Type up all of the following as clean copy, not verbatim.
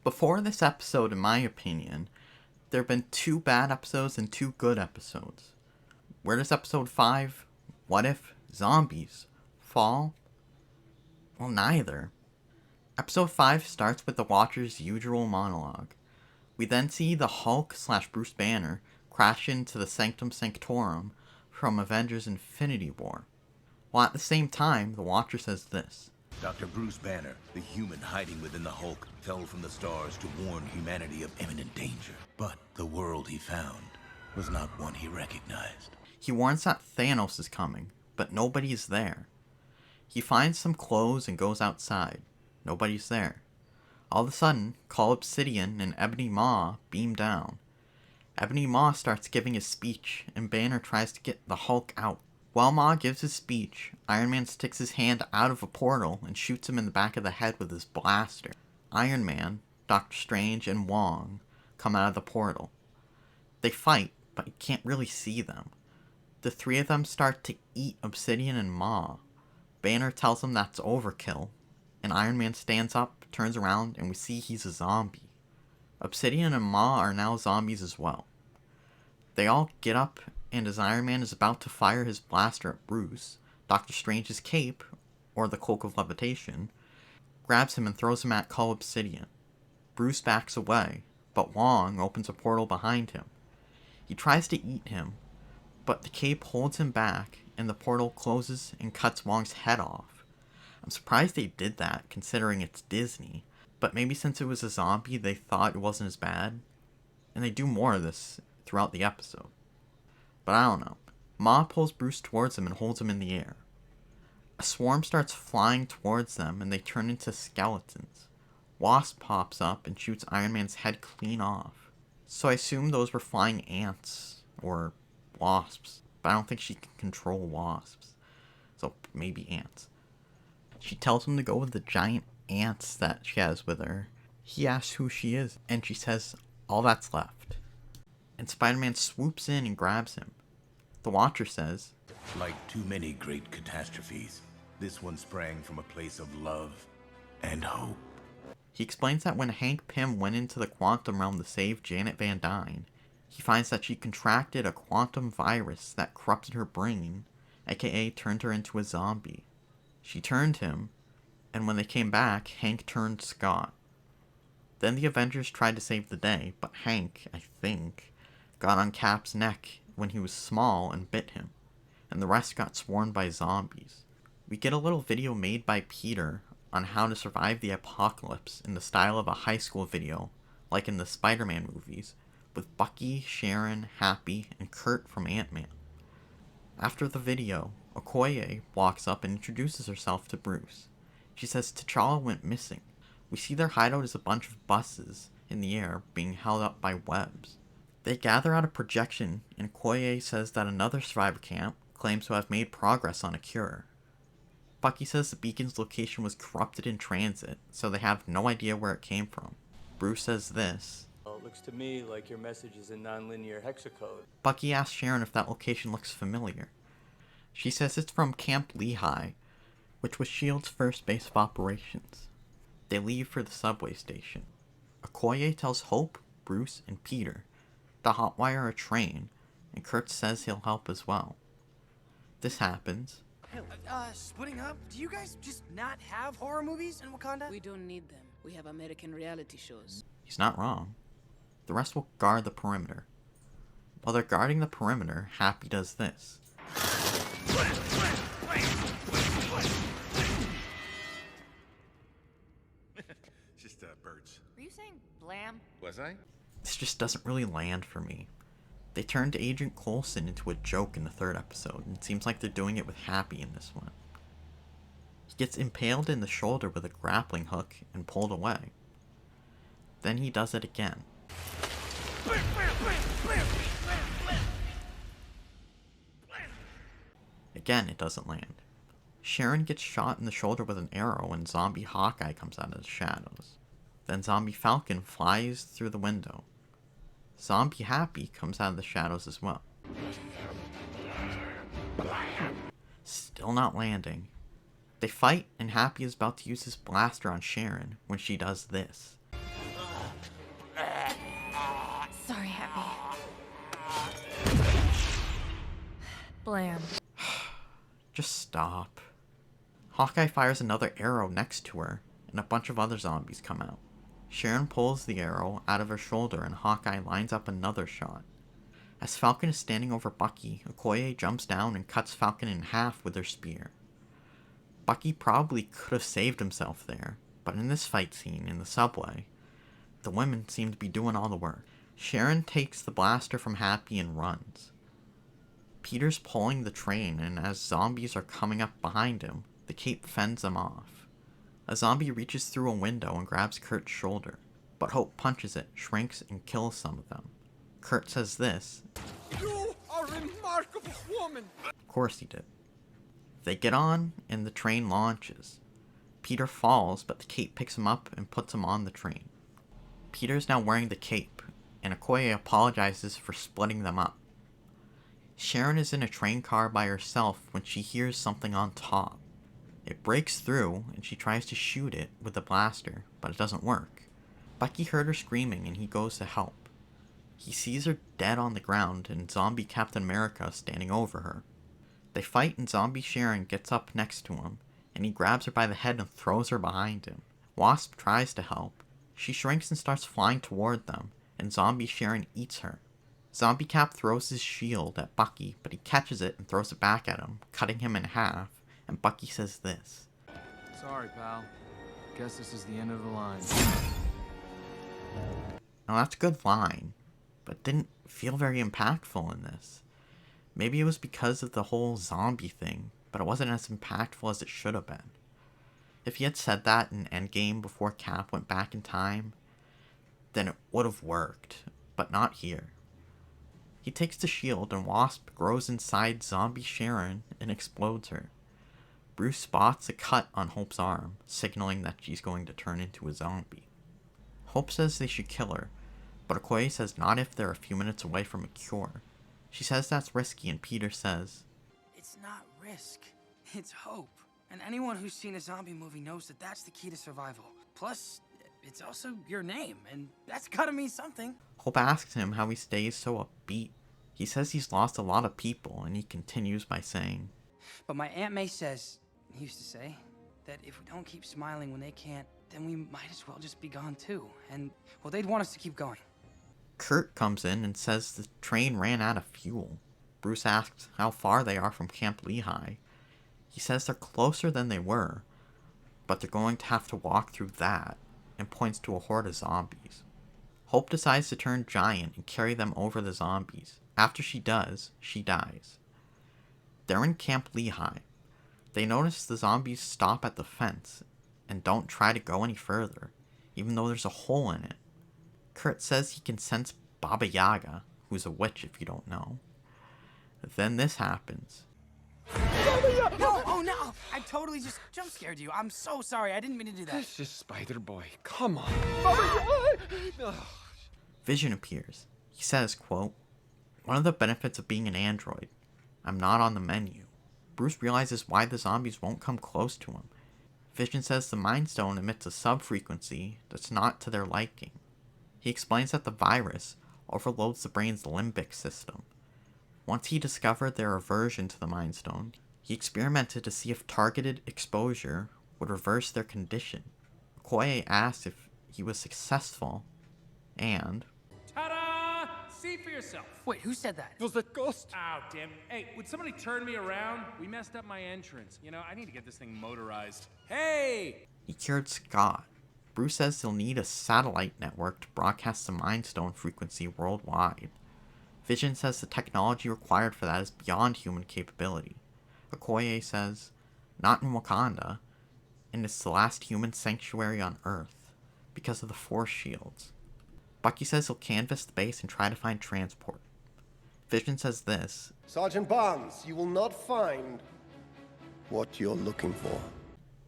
Before this episode, in my opinion, there have been 2 bad episodes and 2 good episodes. Where does episode 5, What If, Zombies, fall? Well, neither. Episode 5 starts with the Watcher's usual monologue. We then see the Hulk/Bruce Banner crash into the Sanctum Sanctorum from Avengers Infinity War. While at the same time, the Watcher says this. Dr. Bruce Banner, the human hiding within the Hulk, fell from the stars to warn humanity of imminent danger. But the world he found was not one he recognized. He warns that Thanos is coming, but nobody is there. He finds some clothes and goes outside. Nobody's there. All of a sudden, Cull Obsidian and Ebony Maw beam down. Ebony Maw starts giving his speech, and Banner tries to get the Hulk out. While Maw gives his speech, Iron Man sticks his hand out of a portal and shoots him in the back of the head with his blaster. Iron Man, Doctor Strange, and Wong come out of the portal. They fight, but you can't really see them. The 3 of them start to eat Obsidian and Maw. Banner tells them that's overkill, and Iron Man stands up, turns around, and we see he's a zombie. Obsidian and Maw are now zombies as well. They all get up, and as Iron Man is about to fire his blaster at Bruce, Doctor Strange's cape, or the Cloak of Levitation, grabs him and throws him at Cull Obsidian. Bruce backs away, but Wong opens a portal behind him. He tries to eat him, but the cape holds him back, and the portal closes and cuts Wong's head off. I'm surprised they did that, considering it's Disney, but maybe since it was a zombie, they thought it wasn't as bad, and they do more of this throughout the episode. But I don't know. Maw pulls Bruce towards him and holds him in the air. A swarm starts flying towards them, and they turn into skeletons. Wasp pops up and shoots Iron Man's head clean off. So I assume those were flying ants, or wasps, but I don't think she can control wasps. So maybe ants. She tells him to go with the giant ants that she has with her. He asks who she is, and she says, all that's left. And Spider-Man swoops in and grabs him. The Watcher says, like too many great catastrophes, this one sprang from a place of love and hope. He explains that when Hank Pym went into the quantum realm to save Janet Van Dyne, he finds that she contracted a quantum virus that corrupted her brain, aka turned her into a zombie. She turned him, and when they came back, Hank turned Scott. Then the Avengers tried to save the day, but Hank, I think, got on Cap's neck when he was small and bit him, and the rest got swarmed by zombies. We get a little video made by Peter on how to survive the apocalypse in the style of a high school video, like in the Spider-Man movies, with Bucky, Sharon, Happy, and Kurt from Ant-Man. After the video, Okoye walks up and introduces herself to Bruce. She says T'Challa went missing. We see their hideout as a bunch of buses in the air being held up by webs. They gather at a projection, and Okoye says that another survivor camp claims to have made progress on a cure. Bucky says the beacon's location was corrupted in transit, so they have no idea where it came from. Bruce says this. Well, it looks to me like your message is in nonlinear hexacode. Bucky asks Sharon if that location looks familiar. She says it's from Camp Lehigh, which was S.H.I.E.L.D.'s first base of operations. They leave for the subway station. Okoye tells Hope, Bruce, and Peter to hotwire a train, and Kurt says he'll help as well. This happens. Splitting up? Do you guys just not have horror movies in Wakanda? We don't need them. We have American reality shows. He's not wrong. The rest will guard the perimeter. While they're guarding the perimeter, Happy does this. Just birds. Were you saying blam? Was I? This just doesn't really land for me. They turned Agent Coulson into a joke in the 3rd episode, and it seems like they're doing it with Happy in this one. He gets impaled in the shoulder with a grappling hook and pulled away. Then he does it again. Again, it doesn't land. Sharon gets shot in the shoulder with an arrow and zombie Hawkeye comes out of the shadows. Then zombie Falcon flies through the window. Zombie Happy comes out of the shadows as well. Still not landing. They fight, and Happy is about to use his blaster on Sharon when she does this. Blam. Just stop. Hawkeye fires another arrow next to her, and a bunch of other zombies come out. Sharon pulls the arrow out of her shoulder, and Hawkeye lines up another shot. As Falcon is standing over Bucky, Okoye jumps down and cuts Falcon in half with her spear. Bucky probably could have saved himself there, but in this fight scene in the subway, the women seem to be doing all the work. Sharon takes the blaster from Happy and runs. Peter's pulling the train, and as zombies are coming up behind him, the cape fends them off. A zombie reaches through a window and grabs Kurt's shoulder, but Hope punches it, shrinks, and kills some of them. Kurt says this. You are a remarkable woman! Of course he did. They get on, and the train launches. Peter falls, but the cape picks him up and puts him on the train. Peter is now wearing the cape, and Okoye apologizes for splitting them up. Sharon is in a train car by herself when she hears something on top. It breaks through, and she tries to shoot it with the blaster, but it doesn't work. Bucky heard her screaming, and he goes to help. He sees her dead on the ground, and zombie Captain America standing over her. They fight, and zombie Sharon gets up next to him, and he grabs her by the head and throws her behind him. Wasp tries to help. She shrinks and starts flying toward them, and zombie Sharon eats her. Zombie Cap throws his shield at Bucky, but he catches it and throws it back at him, cutting him in half, and Bucky says this. Sorry, pal. Guess this is the end of the line. Now that's a good line, but didn't feel very impactful in this. Maybe it was because of the whole zombie thing, but it wasn't as impactful as it should have been. If he had said that in Endgame before Cap went back in time, then it would have worked, but not here. He takes the shield, and Wasp grows inside zombie Sharon and explodes her. Bruce spots a cut on Hope's arm, signaling that she's going to turn into a zombie. Hope says they should kill her, but Okoye says not if they're a few minutes away from a cure. She says that's risky, and Peter says, It's not risk, it's hope. And anyone who's seen a zombie movie knows that that's the key to survival. Plus, it's also your name, and that's gotta mean something. Hope asks him how he stays so upbeat. He says he's lost a lot of people, and he continues by saying, But my Aunt May used to say, that if we don't keep smiling when they can't, then we might as well just be gone too. And, well, they'd want us to keep going. Kurt comes in and says the train ran out of fuel. Bruce asks how far they are from Camp Lehigh. He says they're closer than they were, but they're going to have to walk through that, and points to a horde of zombies. Hope decides to turn giant and carry them over the zombies. After she does, she dies. They're in Camp Lehigh. They notice the zombies stop at the fence and don't try to go any further, even though there's a hole in it. Kurt says he can sense Baba Yaga, who's a witch if you don't know. Then this happens. No, oh no! I totally just jump scared you. I'm so sorry. I didn't mean to do that. This is Spider-Boy. Come on. Vision appears. He says, quote, "One of the benefits of being an android, I'm not on the menu." Bruce realizes why the zombies won't come close to him. Vision says the Mind Stone emits a sub-frequency that's not to their liking. He explains that the virus overloads the brain's limbic system. Once he discovered their aversion to the Mind Stone, he experimented to see if targeted exposure would reverse their condition. Okoye asked if he was successful, and... Ta-da! See for yourself. Wait, who said that? It was a ghost. Oh, damn. Hey, would somebody turn me around? We messed up my entrance. You know, I need to get this thing motorized. Hey! He cured Scott. Bruce says he'll need a satellite network to broadcast the Mind Stone frequency worldwide. Vision says the technology required for that is beyond human capability. Okoye says, not in Wakanda, and it's the last human sanctuary on Earth, because of the force shields. Bucky says he'll canvass the base and try to find transport. Vision says this. Sergeant Barnes, you will not find what you're looking for.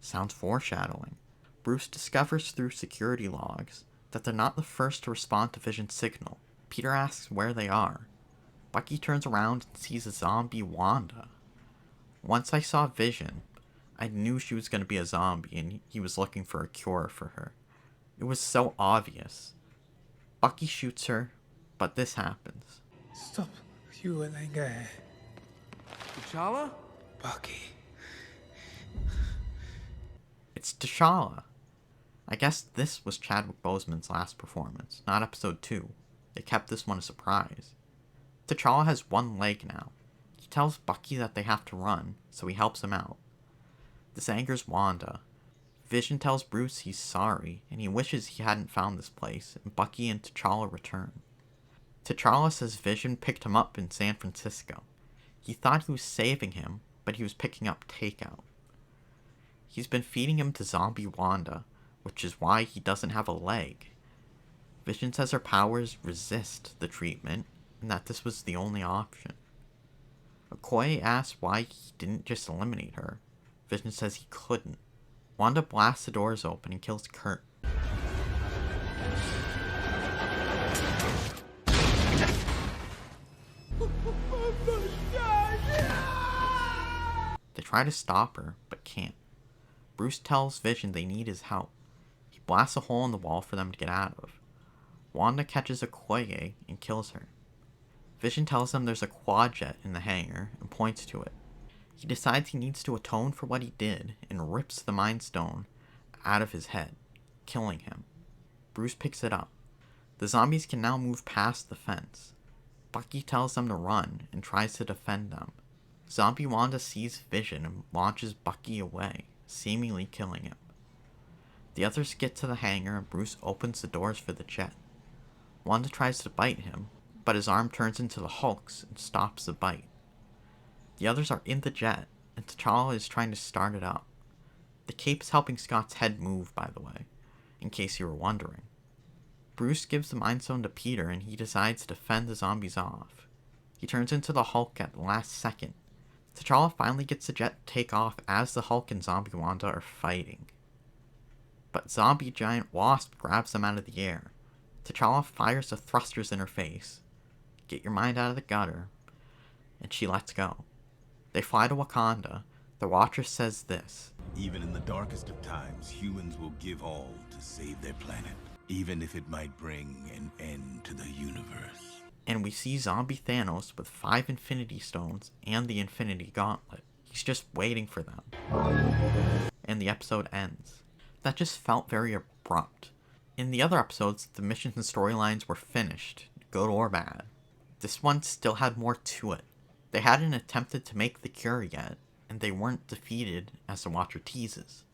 Sounds foreshadowing. Bruce discovers through security logs that they're not the first to respond to Vision's signal. Peter asks where they are. Bucky turns around and sees a zombie Wanda. Once I saw Vision, I knew she was going to be a zombie and he was looking for a cure for her. It was so obvious. Bucky shoots her, but this happens. Stop. You will T'Challa? Bucky. It's T'Challa. I guess this was Chadwick Boseman's last performance, not episode 2. They kept this one a surprise. T'Challa has one leg now. He tells Bucky that they have to run, so he helps him out. This angers Wanda. Vision tells Bruce he's sorry, and he wishes he hadn't found this place, and Bucky and T'Challa return. T'Challa says Vision picked him up in San Francisco. He thought he was saving him, but he was picking up takeout. He's been feeding him to zombie Wanda, which is why he doesn't have a leg. Vision says her powers resist the treatment, and that this was the only option. Okoye asks why he didn't just eliminate her. Vision says he couldn't. Wanda blasts the doors open and kills Kurt. They try to stop her, but can't. Bruce tells Vision they need his help. He blasts a hole in the wall for them to get out of. Wanda catches Okoye and kills her. Vision tells them there's a quad jet in the hangar and points to it. He decides he needs to atone for what he did and rips the Mind Stone out of his head, killing him. Bruce picks it up. The zombies can now move past the fence. Bucky tells them to run and tries to defend them. Zombie Wanda sees Vision and launches Bucky away, seemingly killing him. The others get to the hangar and Bruce opens the doors for the jet. Wanda tries to bite him, but his arm turns into the Hulk's and stops the bite. The others are in the jet, and T'Challa is trying to start it up. The cape is helping Scott's head move, by the way, in case you were wondering. Bruce gives the Mind Stone to Peter and he decides to defend the zombies off. He turns into the Hulk at the last second. T'Challa finally gets the jet to take off as the Hulk and Zombie Wanda are fighting. But Zombie Giant Wasp grabs them out of the air. T'Challa fires the thrusters in her face. Get your mind out of the gutter. And she lets go. They fly to Wakanda. The Watcher says this. Even in the darkest of times, humans will give all to save their planet, even if it might bring an end to the universe. And we see zombie Thanos with 5 Infinity Stones and the Infinity Gauntlet. He's just waiting for them. And the episode ends. That just felt very abrupt. In the other episodes, the missions and storylines were finished, good or bad. This one still had more to it. They hadn't attempted to make the cure yet, and they weren't defeated as the Watcher teases.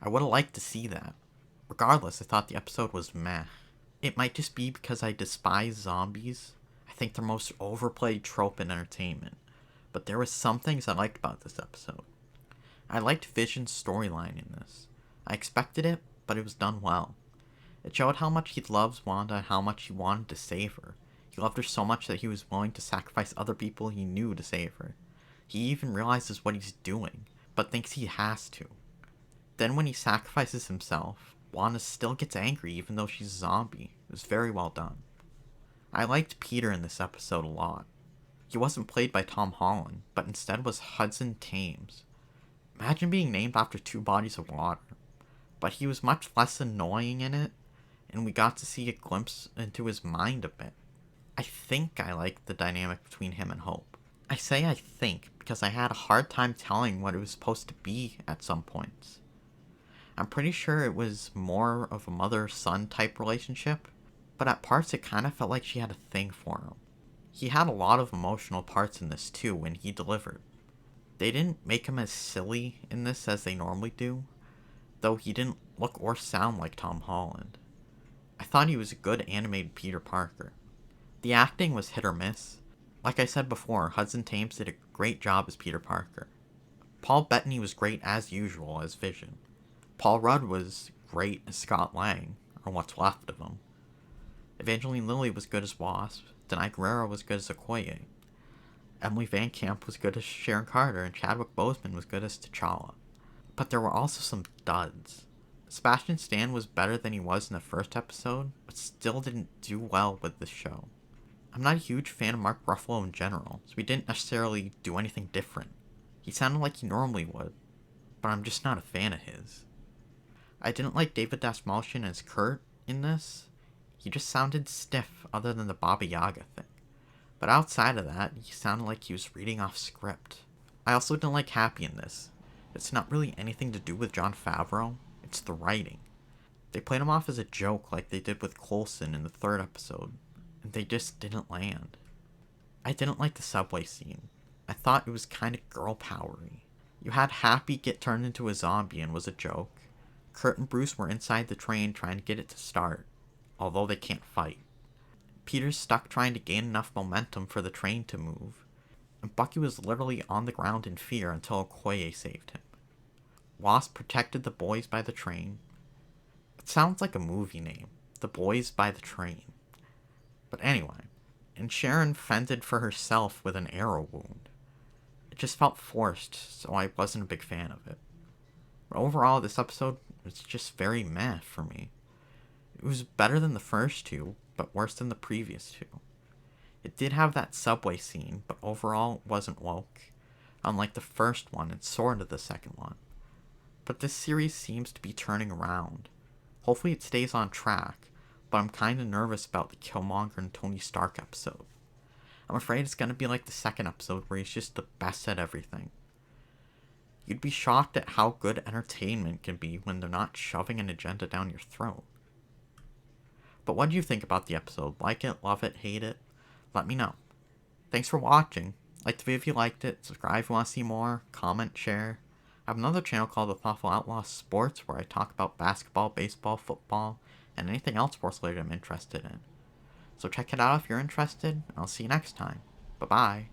I would have liked to see that. Regardless, I thought the episode was meh. It might just be because I despise zombies. I think they're most overplayed trope in entertainment. But there was some things I liked about this episode. I liked Vision's storyline in this. I expected it, but it was done well. It showed how much he loves Wanda and how much he wanted to save her. He loved her so much that he was willing to sacrifice other people he knew to save her. He even realizes what he's doing, but thinks he has to. Then when he sacrifices himself, Wanda still gets angry even though she's a zombie. It was very well done. I liked Peter in this episode a lot. He wasn't played by Tom Holland, but instead was Hudson Thames. Imagine being named after 2 bodies of water. But he was much less annoying in it, and we got to see a glimpse into his mind a bit. I think I liked the dynamic between him and Hope. I say I think because I had a hard time telling what it was supposed to be at some points. I'm pretty sure it was more of a mother-son type relationship, but at parts it kind of felt like she had a thing for him. He had a lot of emotional parts in this too when he delivered. They didn't make him as silly in this as they normally do, though he didn't look or sound like Tom Holland. I thought he was a good animated Peter Parker. The acting was hit or miss. Like I said before, Hudson Thames did a great job as Peter Parker. Paul Bettany was great as usual as Vision. Paul Rudd was great as Scott Lang, or what's left of him. Evangeline Lilly was good as Wasp. Denai Guerrero was good as Okoye. Emily Van Camp was good as Sharon Carter, and Chadwick Boseman was good as T'Challa. But there were also some duds. Sebastian Stan was better than he was in the first episode, but still didn't do well with the show. I'm not a huge fan of Mark Ruffalo in general, so he didn't necessarily do anything different. He sounded like he normally would, but I'm just not a fan of his. I didn't like David Dastmalchian as Kurt in this. He just sounded stiff other than the Baba Yaga thing. But outside of that, he sounded like he was reading off script. I also didn't like Happy in this. It's not really anything to do with Jon Favreau, it's the writing. They played him off as a joke like they did with Coulson in the 3rd episode, and they just didn't land. I didn't like the subway scene. I thought it was kinda girl powery. You had Happy get turned into a zombie and was a joke. Kurt and Bruce were inside the train trying to get it to start, although they can't fight. Peter's stuck trying to gain enough momentum for the train to move, and Bucky was literally on the ground in fear until Okoye saved him. Wasp protected the boys by the train. It sounds like a movie name, The Boys by the Train. But anyway, and Sharon fended for herself with an arrow wound. It just felt forced, so I wasn't a big fan of it. But overall, this episode was just very meh for me. It was better than the first 2, but worse than the previous 2. It did have that subway scene, but overall it wasn't woke, unlike the first one and sort of the second one. But this series seems to be turning around. Hopefully it stays on track, but I'm kinda nervous about the Killmonger and Tony Stark episode. I'm afraid it's gonna be like the second episode where he's just the best at everything. You'd be shocked at how good entertainment can be when they're not shoving an agenda down your throat. But what do you think about the episode? Like it, love it, hate it? Let me know. Thanks for watching. Like the video if you liked it, subscribe if you want to see more, comment, share. I have another channel called The Thoughtful Outlaw Sports where I talk about basketball, baseball, football, and anything else sports related I'm interested in. So check it out if you're interested, and I'll see you next time. Bye-bye.